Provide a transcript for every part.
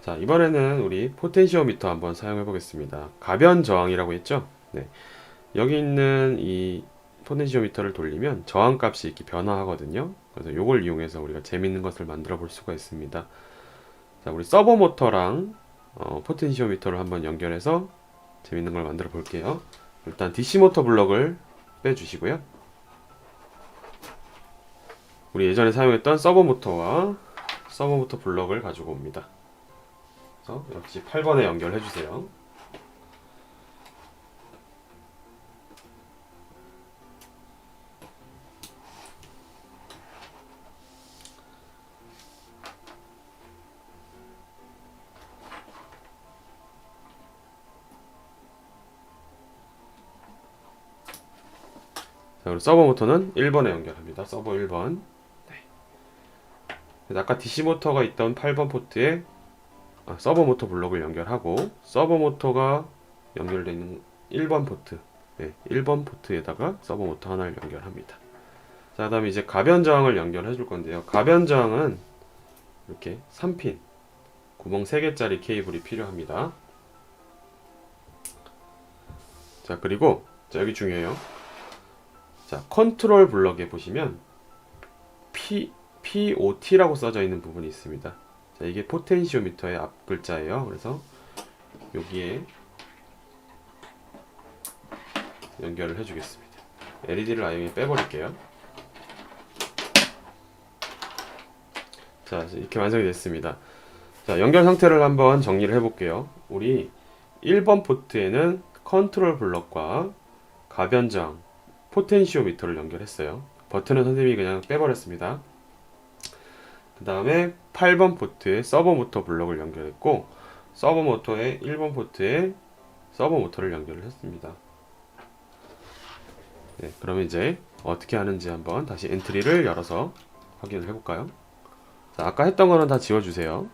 자, 이번에는 우리 포텐시오미터 한번 사용해 보겠습니다. 가변 저항이라고 했죠? 네. 여기 있는 이 포텐시오미터를 돌리면 저항값이 이렇게 변화하거든요. 그래서 이걸 이용해서 우리가 재밌는 것을 만들어 볼 수가 있습니다. 자, 우리 서버 모터랑 포텐시오미터를 한번 연결해서 재밌는 걸 만들어 볼게요. 일단 DC 모터 블럭을 빼주시고요. 우리 예전에 사용했던 서버 모터와 서버 모터 블럭을 가지고 옵니다. 그래서 역시 8번에 연결해 주세요. 자, 그리고 서버 모터는 1번에 연결합니다. 서버 1번. 네. 아까 DC 모터가 있던 8번 포트에 서버 모터 블록을 연결하고 서버 모터가 연결되어 있는 1번 포트, 네, 1번 포트에다가 서버 모터 하나를 연결합니다. 자, 그 다음에 이제 가변 저항을 연결해 줄 건데요. 가변 저항은 이렇게 3핀 구멍 3개짜리 케이블이 필요합니다. 자, 그리고 자, 여기 중요해요. 자, 컨트롤 블럭에 보시면 POT라고 써져 있는 부분이 있습니다. 자, 이게 포텐시오미터의 앞 글자예요. 그래서 여기에 연결을 해주겠습니다. LED를 아예 빼버릴게요. 자, 이렇게 완성이 됐습니다. 자, 연결 상태를 한번 정리를 해볼게요. 우리 1번 포트에는 컨트롤 블럭과 가변저항, 포텐시오미터를 연결했어요. 버튼은 선생님이 그냥 빼버렸습니다. 그 다음에 8번 포트에 서버 모터 블럭을 연결했고 서버 모터의 1번 포트에 서버 모터를 연결을 했습니다. 네, 그러면 이제 어떻게 하는지 한번 다시 엔트리를 열어서 확인을 해볼까요? 자, 아까 했던 거는 다 지워주세요.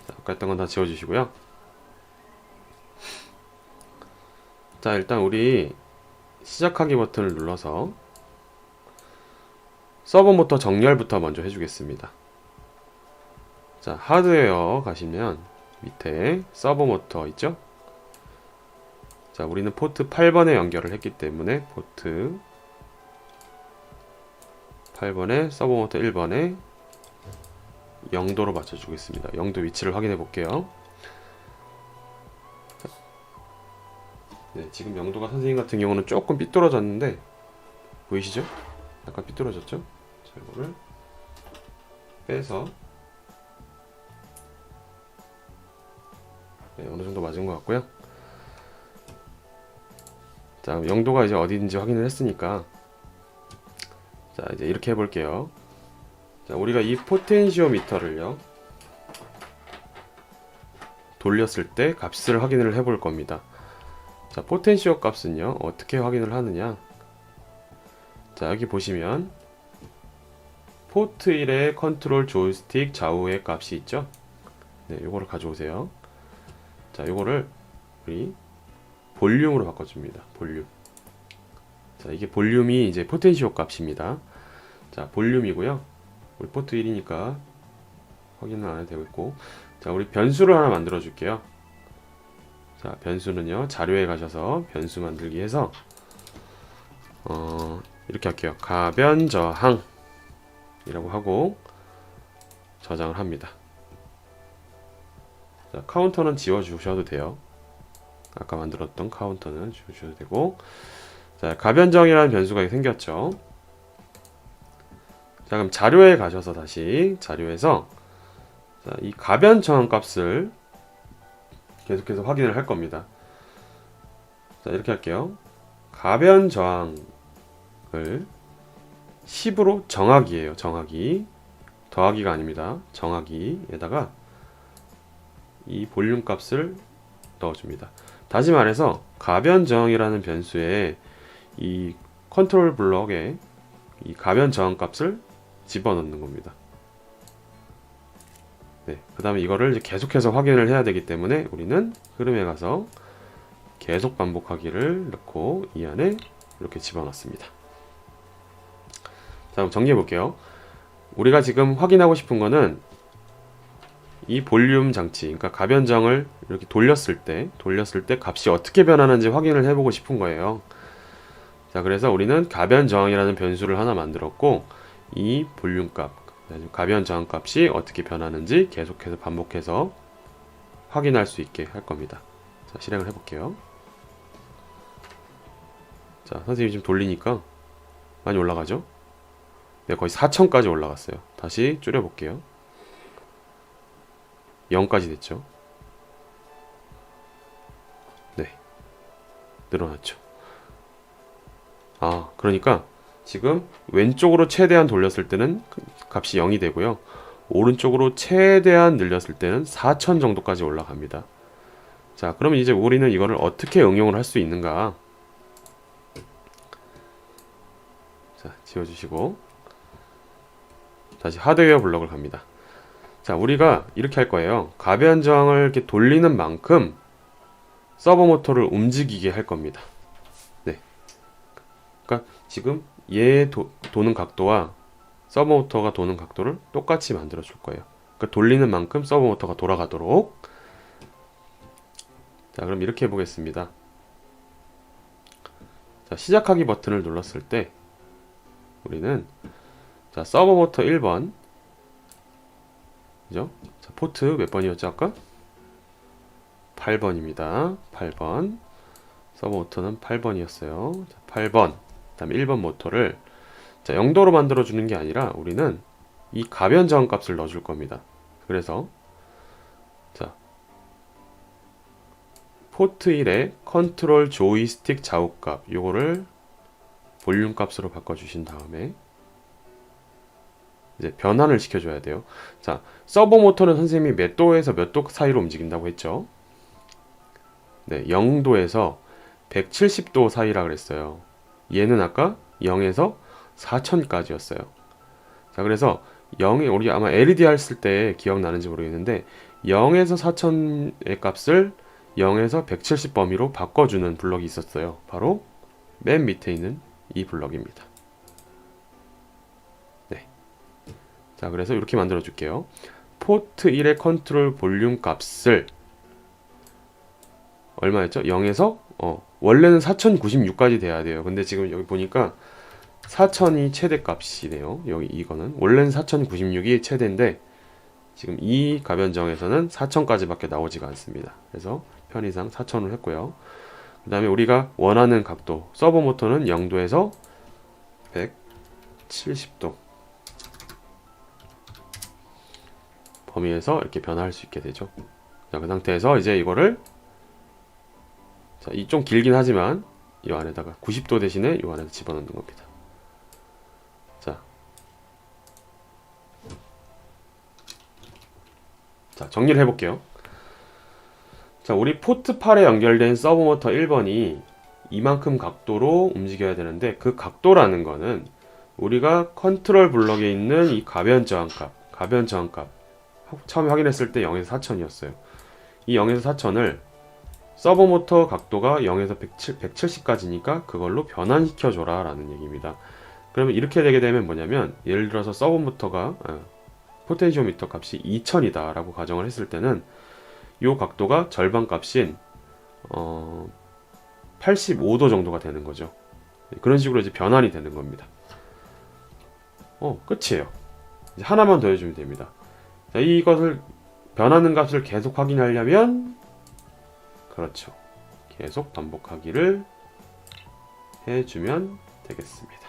자, 아까 했던 건 다 지워주시고요. 자, 일단 우리 시작하기 버튼을 눌러서 서버 모터 정렬부터 먼저 해주겠습니다. 자, 하드웨어 가시면 밑에 서버 모터 있죠? 자, 우리는 포트 8번에 연결을 했기 때문에 포트 8번에 서버 모터 1번에 0도로 맞춰주겠습니다. 0도 위치를 확인해 볼게요. 네, 지금 0도가 선생님 같은 경우는 조금 삐뚤어졌는데 보이시죠? 약간 삐뚤어졌죠? 자, 이거를 빼서 네, 어느 정도 맞은 것 같고요. 자, 0도가 이제 어디인지 확인을 했으니까 자, 이제 이렇게 해볼게요. 자, 우리가 이 포텐시오미터를요 돌렸을 때 값을 확인을 해볼 겁니다. 자, 포텐시오 값은요 어떻게 확인을 하느냐. 자, 여기 보시면 포트 1의 컨트롤 조이스틱 좌우의 값이 있죠. 네, 요거를 가져오세요. 자, 요거를 우리 볼륨으로 바꿔줍니다. 볼륨. 자, 이게 볼륨이 이제 포텐시오 값입니다. 자, 볼륨이고요. 우리 포트 1이니까 확인은 안 해도 되고 있고. 자, 우리 변수를 하나 만들어 줄게요. 자, 변수는요 자료에 가셔서 변수 만들기 해서 이렇게 할게요. 가변 저항 이라고 하고 저장을 합니다. 자, 카운터는 지워 주셔도 돼요. 아까 만들었던 카운터는 지워 주셔도 되고. 자, 가변 저항이라는 변수가 생겼죠. 자, 그럼 자료에 가셔서 다시 자료에서 자, 이 가변 저항 값을 계속해서 확인을 할 겁니다. 자, 이렇게 할게요. 가변 저항을 10으로 정하기예요. 정하기. 더하기가 아닙니다. 정하기에다가 이 볼륨 값을 넣어줍니다. 다시 말해서 가변 저항이라는 변수에 이 컨트롤 블럭에 이 가변 저항 값을 집어넣는 겁니다. 네, 그 다음에 이거를 이제 계속해서 확인을 해야 되기 때문에 우리는 흐름에 가서 계속 반복하기를 넣고 이 안에 이렇게 집어넣습니다. 자, 그럼 정리해 볼게요. 우리가 지금 확인하고 싶은 거는 이 볼륨 장치, 그러니까 가변정을 이렇게 돌렸을 때 값이 어떻게 변하는지 확인을 해보고 싶은 거예요. 자, 그래서 우리는 가변저항이라는 변수를 하나 만들었고, 이 볼륨 값, 가변저항 값이 어떻게 변하는지 계속해서 반복해서 확인할 수 있게 할 겁니다. 자, 실행을 해볼게요. 자, 선생님이 지금 돌리니까 많이 올라가죠? 네, 거의 4000까지 올라갔어요. 다시 줄여볼게요. 0까지 됐죠? 네, 늘어났죠. 아, 그러니까 지금 왼쪽으로 최대한 돌렸을 때는 값이 0이 되고요. 오른쪽으로 최대한 늘렸을 때는 4000 정도까지 올라갑니다. 자, 그러면 이제 우리는 이거를 어떻게 응용을 할 수 있는가? 자, 지워주시고 다시 하드웨어 블럭을 갑니다. 자, 우리가 이렇게 할 거예요. 가변 저항을 이렇게 돌리는 만큼 서버 모터를 움직이게 할 겁니다. 네. 그러니까 지금 얘 도는 각도와 서버 모터가 도는 각도를 똑같이 만들어 줄 거예요. 그러니까 돌리는 만큼 서버 모터가 돌아가도록. 자, 그럼 이렇게 해보겠습니다. 자, 시작하기 버튼을 눌렀을 때 우리는 자, 서버 모터 1번 그죠? 자, 포트 몇 번이었죠 아까? 8번입니다. 8번 서버 모터는 8번이었어요. 자, 8번 그 다음에 1번 모터를 자, 0도로 만들어 주는 게 아니라 우리는 이 가변 저항 값을 넣어 줄 겁니다. 그래서 자, 포트 1의 컨트롤 조이스틱 좌우값 요거를 볼륨 값으로 바꿔 주신 다음에 이제 변환을 시켜줘야 돼요. 자, 서버 모터는 선생님이 몇 도에서 몇 도 사이로 움직인다고 했죠? 네, 0도에서 170도 사이라 그랬어요. 얘는 아까 0에서 4000까지였어요. 자, 그래서 0에 우리 아마 LED 했을 때 기억나는지 모르겠는데 0에서 4000의 값을 0에서 170 범위로 바꿔주는 블럭이 있었어요. 바로 맨 밑에 있는 이 블럭입니다. 네. 자, 그래서 이렇게 만들어 줄게요. 포트 1의 컨트롤 볼륨 값을 얼마였죠? 0에서 원래는 4096까지 돼야 돼요. 근데 지금 여기 보니까 4000이 최대 값이네요. 여기 이거는 원래는 4096이 최대인데 지금 이 가변정에서는 4000까지밖에 나오지가 않습니다. 그래서 편의상 4000을 했고요. 그 다음에 우리가 원하는 각도 서버 모터는 0도에서 170도 범위에서 이렇게 변화할 수 있게 되죠. 자, 그 상태에서 이제 이거를 자, 이 좀 길긴 하지만 이 안에다가 90도 대신에 이 안에서 집어넣는 겁니다. 자, 정리를 해볼게요. 자, 우리 포트 8에 연결된 서버 모터 1번이 이만큼 각도로 움직여야 되는데 그 각도라는 거는 우리가 컨트롤 블럭에 있는 이 가변 저항값 처음에 확인했을 때 0에서 4000이었어요. 이 0에서 4000을 서버 모터 각도가 0에서 170까지니까 그걸로 변환시켜 줘라 라는 얘기입니다. 그러면 이렇게 되게 되면 뭐냐면 예를 들어서 서버 모터가 포텐시오미터 값이 2000이다 라고 가정을 했을 때는 이 각도가 절반 값인 85도 정도가 되는 거죠. 그런 식으로 이제 변환이 되는 겁니다. 끝이에요. 이제 하나만 더 해주면 됩니다. 자, 이것을 변하는 값을 계속 확인하려면 그렇죠. 계속 반복하기를 해주면 되겠습니다.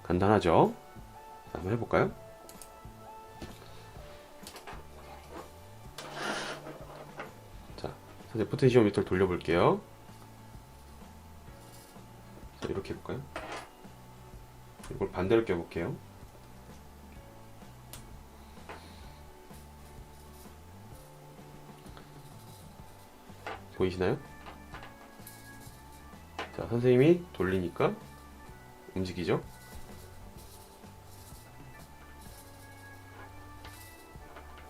간단하죠? 자, 한번 해볼까요? 자, 선생님 포텐시오미터를 돌려볼게요. 자, 이렇게 해볼까요? 이걸 반대로 껴볼게요. 보이시나요? 자, 선생님이 돌리니까 움직이죠?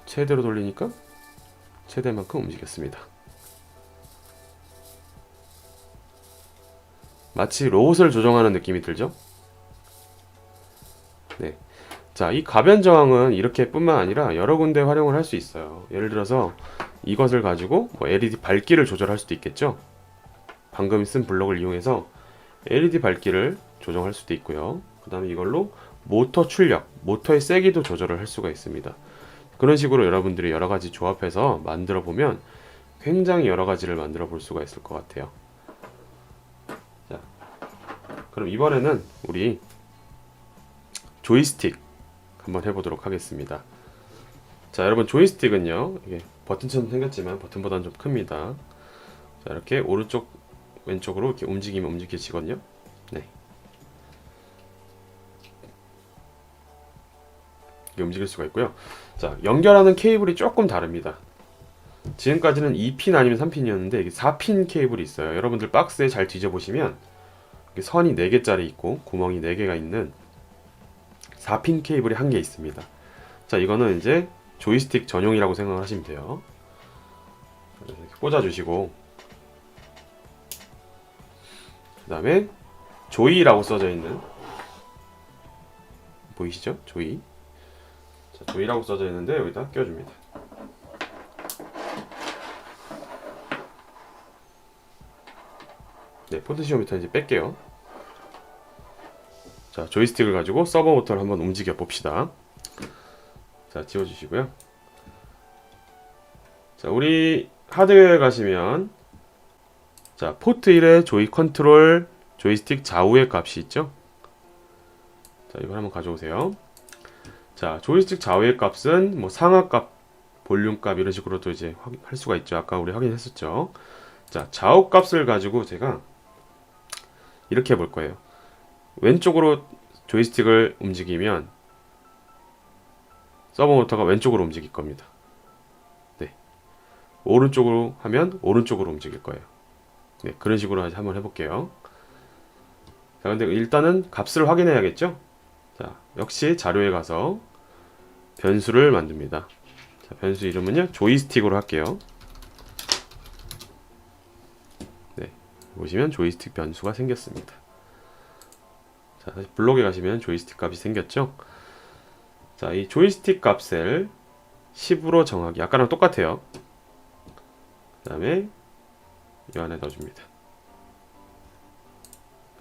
최대로 돌리니까 최대만큼 움직였습니다. 마치 로봇을 조정하는 느낌이 들죠? 네. 자, 이 가변 저항은 이렇게 뿐만 아니라 여러 군데 활용을 할 수 있어요. 예를 들어서 이것을 가지고 뭐 LED 밝기를 조절할 수도 있겠죠. 방금 쓴 블럭을 이용해서 LED 밝기를 조정할 수도 있고요. 그 다음에 이걸로 모터 출력, 모터의 세기도 조절을 할 수가 있습니다. 그런 식으로 여러분들이 여러 가지 조합해서 만들어 보면 굉장히 여러 가지를 만들어 볼 수가 있을 것 같아요. 자, 그럼 이번에는 우리 조이스틱 한번 해보도록 하겠습니다. 자, 여러분 조이스틱은요, 이게 버튼처럼 생겼지만 버튼보다는 좀 큽니다. 자, 이렇게 오른쪽 왼쪽으로 이렇게 움직이면 움직여지거든요. 네, 이게 움직일 수가 있고요. 자, 연결하는 케이블이 조금 다릅니다. 지금까지는 2핀 아니면 3핀이었는데 이게 4핀 케이블이 있어요. 여러분들 박스에 잘 뒤져보시면 선이 4개짜리 있고 구멍이 4개가 있는 4핀 케이블이 1개 있습니다. 자, 이거는 이제 조이스틱 전용이라고 생각을 하시면 돼요. 이렇게 꽂아주시고, 그 다음에 조이라고 써져 있는, 보이시죠? 조이. 자, 조이라고 써져 있는데 여기다 껴줍니다. 네, 포텐시오미터 이제 뺄게요. 자, 조이스틱을 가지고 서버 모터를 한번 움직여 봅시다. 자, 지워주시고요. 자, 우리 하드웨어에 가시면, 자, 포트 1에 조이 컨트롤 조이스틱 좌우의 값이 있죠. 자, 이걸 한번 가져오세요. 자, 조이스틱 좌우의 값은 뭐 상하값, 볼륨값 이런 식으로도 이제 할 수가 있죠. 아까 우리 확인했었죠. 자, 좌우 값을 가지고 제가 이렇게 해볼 거예요. 왼쪽으로 조이스틱을 움직이면 서버 모터가 왼쪽으로 움직일 겁니다. 네. 오른쪽으로 하면 오른쪽으로 움직일 거예요. 네, 그런 식으로 한번 해볼게요. 자, 근데 일단은 값을 확인해야겠죠? 자, 역시 자료에 가서 변수를 만듭니다. 자, 변수 이름은요, 조이스틱으로 할게요. 네, 보시면 조이스틱 변수가 생겼습니다. 자, 다시 블록에 가시면 조이스틱 값이 생겼죠? 자, 이 조이스틱 값을 10으로 정하기. 아까랑 똑같아요. 그 다음에 이 안에 넣어줍니다.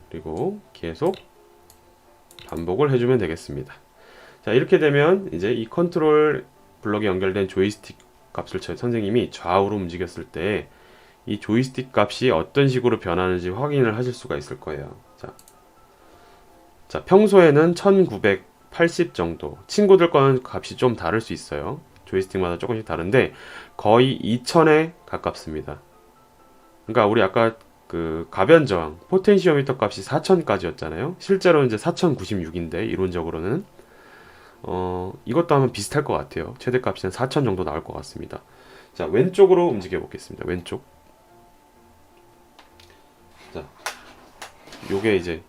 그리고 계속 반복을 해주면 되겠습니다. 자, 이렇게 되면 이제 이 컨트롤 블럭에 연결된 조이스틱 값을 선생님이 좌우로 움직였을 때 이 조이스틱 값이 어떤 식으로 변하는지 확인을 하실 수가 있을 거예요. 자, 평소에는 1980 정도. 친구들 거는 값이 좀 다를 수 있어요. 조이스틱마다 조금씩 다른데 거의 2000에 가깝습니다. 그러니까 우리 아까 그 가변 저항 포텐시오미터 값이 4000까지였잖아요. 실제로는 이제 4096인데 이론적으로는 이것도 하면 비슷할 것 같아요. 최대값이 한 4000 정도 나올 것 같습니다. 자, 왼쪽으로 움직여 보겠습니다. 왼쪽. 자, 요게 이제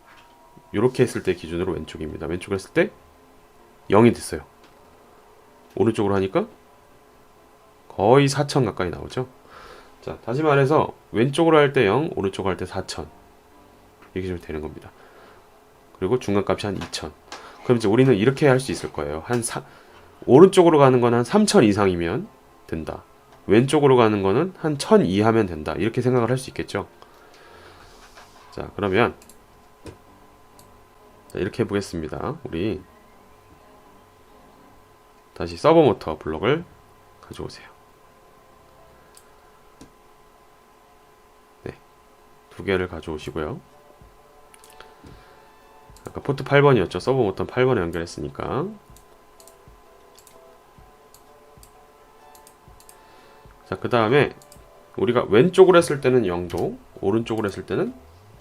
요렇게 했을 때 기준으로 왼쪽입니다. 왼쪽으로 했을 때 0이 됐어요. 오른쪽으로 하니까 거의 4000 가까이 나오죠. 자, 다시 말해서 왼쪽으로 할 때 0, 오른쪽으로 할 때 4000 이렇게 좀 되는 겁니다. 그리고 중간값이 한 2000. 그럼 이제 우리는 이렇게 할 수 있을 거예요. 오른쪽으로 가는 건 한 3000 이상이면 된다. 왼쪽으로 가는 거는 한 1000 이하면 된다. 이렇게 생각을 할 수 있겠죠. 자, 그러면 자, 이렇게 해보겠습니다. 우리 다시 서버 모터 블록을 가져오세요. 네, 2개를 가져오시고요. 아까 포트 8번이었죠. 서버 모터 8번에 연결했으니까. 자, 그 다음에 우리가 왼쪽으로 했을 때는 0도, 오른쪽으로 했을 때는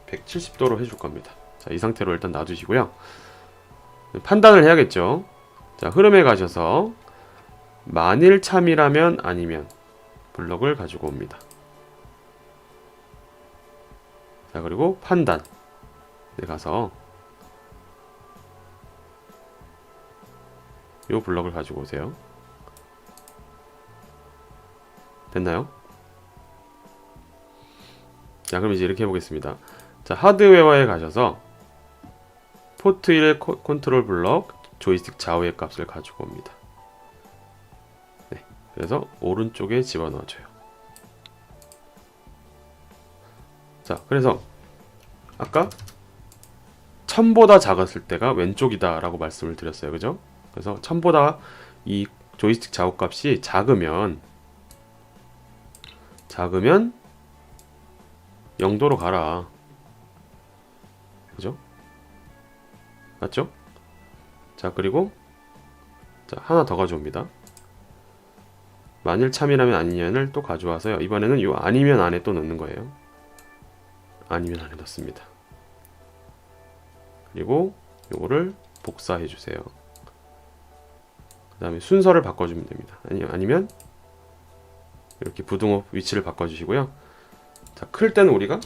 170도로 해줄 겁니다. 자, 이 상태로 일단 놔두시고요. 판단을 해야겠죠. 자, 흐름에 가셔서 만일 참이라면 아니면 블럭을 가지고 옵니다. 자, 그리고 판단에 가서 이 블럭을 가지고 오세요. 됐나요? 자, 그럼 이제 이렇게 해보겠습니다. 자, 하드웨어에 가셔서 포트 1의 컨트롤 블럭 조이스틱 좌우의 값을 가지고 옵니다. 네, 그래서 오른쪽에 집어넣어줘요. 자, 그래서 아까 1000보다 작았을 때가 왼쪽이다 라고 말씀을 드렸어요. 그죠? 그래서 1000보다 이 조이스틱 좌우 값이 작으면 0도로 가라. 그죠? 맞죠? 자, 그리고 자, 하나 더 가져옵니다. 만일 참이라면 아니면을 또 가져와서요. 이번에는 요 아니면 안에 또 넣는 거예요. 아니면 안에 넣습니다. 그리고 요거를 복사해 주세요. 그 다음에 순서를 바꿔주면 됩니다. 아니면 이렇게 부등호 위치를 바꿔주시고요. 자, 클 때는 우리가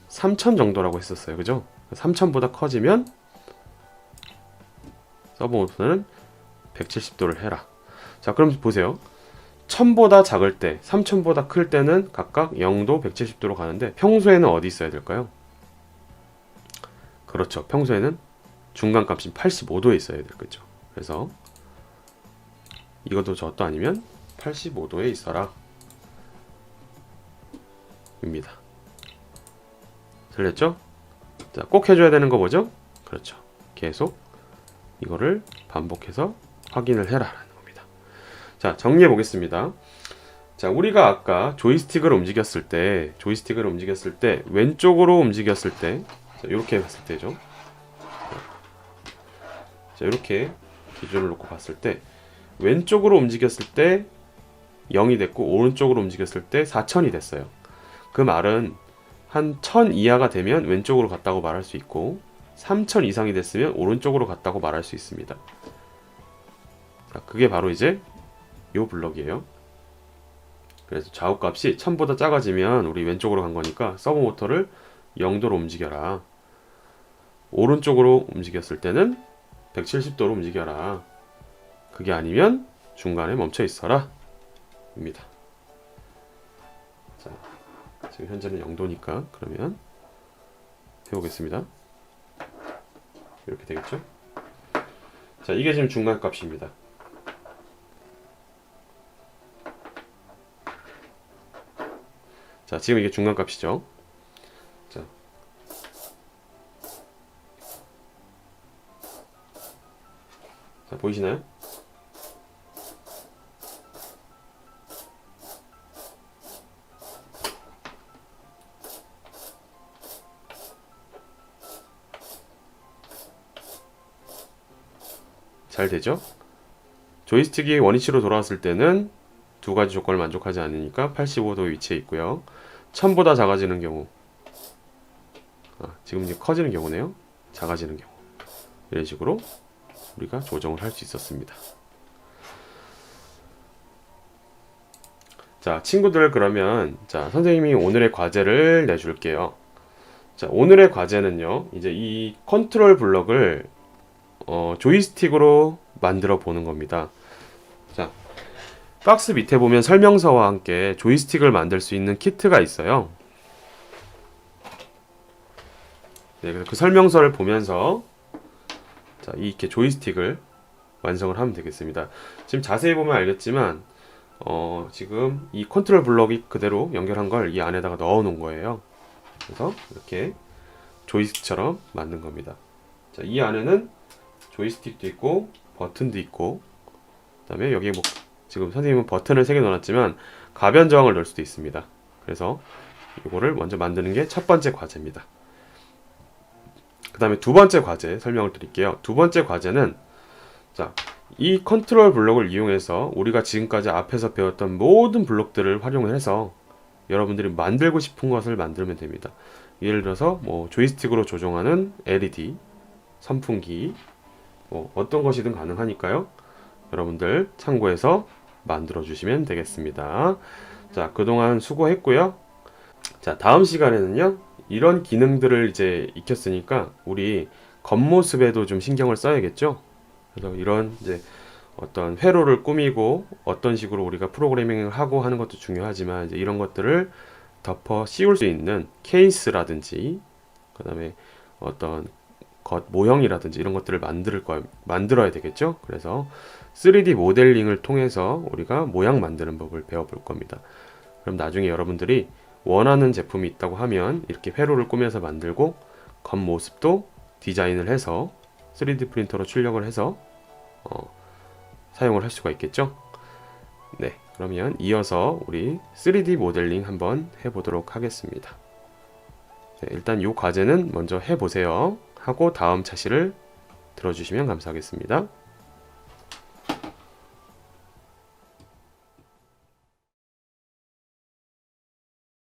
3000 정도라고 했었어요. 그죠? 3000보다 커지면 서브 오픈은 170도를 해라. 자, 그럼 보세요. 1000보다 작을 때, 3000보다 클 때는 각각 0도, 170도로 가는데 평소에는 어디 있어야 될까요? 그렇죠. 평소에는 중간값인 85도에 있어야 되겠죠. 그래서 이것도 저것도 아니면 85도에 있어라 입니다. 들렸죠? 자, 꼭 해줘야 되는 거 뭐죠? 그렇죠. 계속 이거를 반복해서 확인을 해라 라는 겁니다. 자, 정리해 보겠습니다. 자, 우리가 아까 조이스틱을 움직였을 때 왼쪽으로 움직였을 때, 자, 이렇게 봤을 때죠. 자, 이렇게 기준을 놓고 봤을 때 왼쪽으로 움직였을 때 0이 됐고 오른쪽으로 움직였을 때 4000이 됐어요. 그 말은 한 1000 이하가 되면 왼쪽으로 갔다고 말할 수 있고 3000 이상이 됐으면 오른쪽으로 갔다고 말할 수 있습니다. 자, 그게 바로 이제 요 블럭이에요. 그래서 좌우값이 1000보다 작아지면 우리 왼쪽으로 간 거니까 서브 모터를 0도로 움직여라. 오른쪽으로 움직였을 때는 170도로 움직여라. 그게 아니면 중간에 멈춰 있어라 입니다. 자, 지금 현재는 0도니까 그러면 해보겠습니다. 이렇게 되겠죠? 자, 이게 지금 중간 값입니다. 자, 지금 이게 중간 값이죠. 자, 자, 보이시나요? 잘 되죠? 조이스틱이 원위치로 돌아왔을 때는 두 가지 조건을 만족하지 않으니까 85도 위치에 있고요. 1000보다 작아지는 경우, 지금 이제 커지는 경우네요. 작아지는 경우, 이런 식으로 우리가 조정을 할 수 있었습니다. 자, 친구들, 그러면 자, 선생님이 오늘의 과제를 내줄게요. 자, 오늘의 과제는요, 이제 이 컨트롤 블럭을 조이스틱으로 만들어 보는 겁니다. 자, 박스 밑에 보면 설명서와 함께 조이스틱을 만들 수 있는 키트가 있어요. 네, 그래서 그 설명서를 보면서 자, 이렇게 조이스틱을 완성을 하면 되겠습니다. 지금 자세히 보면 알겠지만 지금 이 컨트롤 블럭이 그대로 연결한 걸 이 안에다가 넣어 놓은 거예요. 그래서 이렇게 조이스틱처럼 만든 겁니다. 자, 이 안에는 조이스틱도 있고 버튼도 있고, 그 다음에 여기 뭐 지금 선생님은 버튼을 3개 넣어놨지만 가변 저항을 넣을 수도 있습니다. 그래서 이거를 먼저 만드는 게 첫 번째 과제입니다. 그 다음에 두 번째 과제 설명을 드릴게요. 두 번째 과제는 자, 이 컨트롤 블록을 이용해서 우리가 지금까지 앞에서 배웠던 모든 블록들을 활용을 해서 여러분들이 만들고 싶은 것을 만들면 됩니다. 예를 들어서 뭐 조이스틱으로 조종하는 LED, 선풍기, 뭐 어떤 것이든 가능하니까요. 여러분들 참고해서 만들어 주시면 되겠습니다. 자, 그동안 수고했고요. 자, 다음 시간에는요, 이런 기능들을 이제 익혔으니까 우리 겉모습에도 좀 신경을 써야겠죠. 그래서 이런 이제 어떤 회로를 꾸미고 어떤 식으로 우리가 프로그래밍을 하고 하는 것도 중요하지만 이제 이런 것들을 덮어 씌울 수 있는 케이스라든지, 그 다음에 어떤 겉 모형이라든지 이런 것들을 만들어야 되겠죠. 그래서 3D 모델링을 통해서 우리가 모양 만드는 법을 배워볼 겁니다. 그럼 나중에 여러분들이 원하는 제품이 있다고 하면 이렇게 회로를 꾸며서 만들고 겉모습도 디자인을 해서 3D 프린터로 출력을 해서 사용을 할 수가 있겠죠. 네, 그러면 이어서 우리 3D 모델링 한번 해보도록 하겠습니다. 네, 일단 이 과제는 먼저 해보세요 하고 다음 차시를 들어주시면 감사하겠습니다.